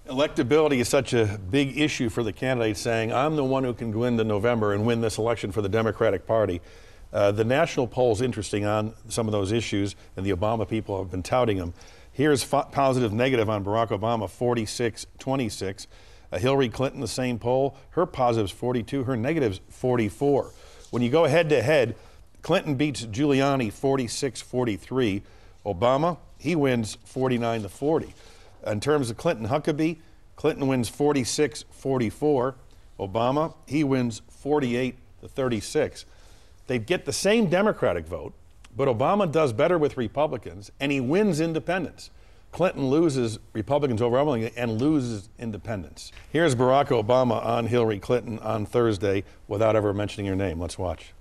Electability is such a big issue for the candidates, saying, I'm the one who can go into November and win this election for the Democratic Party. The national poll's interesting on some of those issues, and the Obama people have been touting them. Here's positive, negative on Barack Obama, 46-26. Hillary Clinton, the same poll, her positive's 42, her negative's 44. When you go head to head, Clinton beats Giuliani 46-43. Obama, he wins 49-40. In terms of Clinton Huckabee, Clinton wins 46-44. Obama, he wins 48-36. They get the same Democratic vote, but Obama does better with Republicans, and he wins independents. Clinton loses Republicans overwhelmingly and loses independents. Here's Barack Obama on Hillary Clinton on Thursday without ever mentioning her name. Let's watch.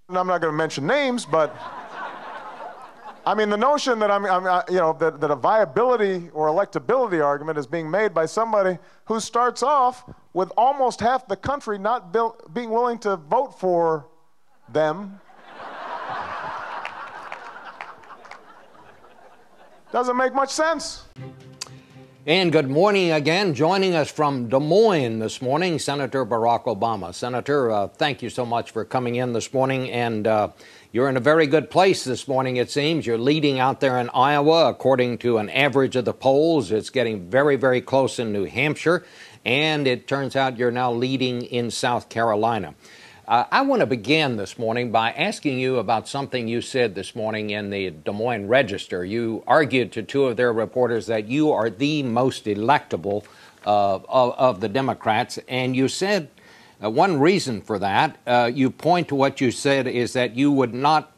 I'm not going to mention names, but I mean, the notion that that a viability or electability argument is being made by somebody who starts off with almost half the country not being willing to vote for them doesn't make much sense. And good morning again. Joining us from Des Moines this morning, Senator Barack Obama. Senator, thank you so much for coming in this morning. And you're in a very good place this morning, it seems. You're leading out there in Iowa, according to an average of the polls. It's getting very, very close in New Hampshire. And it turns out you're now leading in South Carolina. I want to begin this morning by asking you about something you said this morning in the Des Moines Register. You argued to two of their reporters that you are the most electable of the Democrats, and you said one reason for that, you point to what you said is that you would not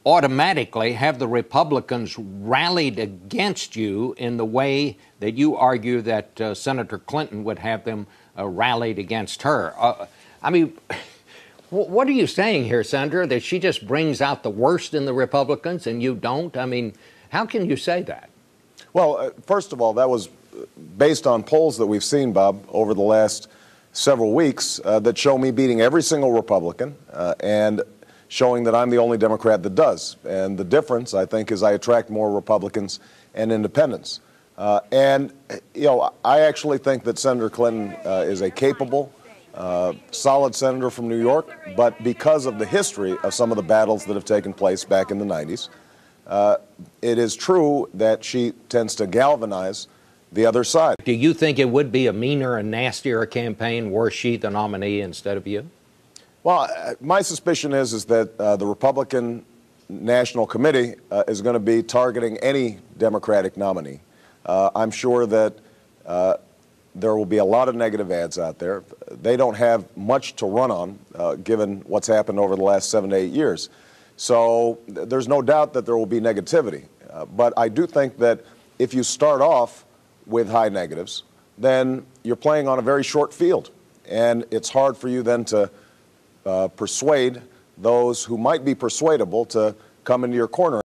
automatically have the Republicans rallied against you in the way that you argue that Senator Clinton would have them rallied against her. I mean, what are you saying here, Senator, that she just brings out the worst in the Republicans and you don't? I mean, how can you say that? Well, first of all, that was based on polls that we've seen, Bob, over the last several weeks that show me beating every single Republican and showing that I'm the only Democrat that does. And the difference, I think, is I attract more Republicans and independents. And, you know, I actually think that Senator Clinton is a capable, solid senator from New York, but because of the history of some of the battles that have taken place back in the 90s, it is true that she tends to galvanize the other side. Do you think it would be a meaner and nastier campaign were she the nominee instead of you? Well, my suspicion is that the Republican National Committee is going to be targeting any Democratic nominee. I'm sure that there will be a lot of negative ads out there. They don't have much to run on, given what's happened over the last 7 to 8 years. So there's no doubt that there will be negativity. But I do think that if you start off with high negatives, then you're playing on a very short field. And it's hard for you then to persuade those who might be persuadable to come into your corner.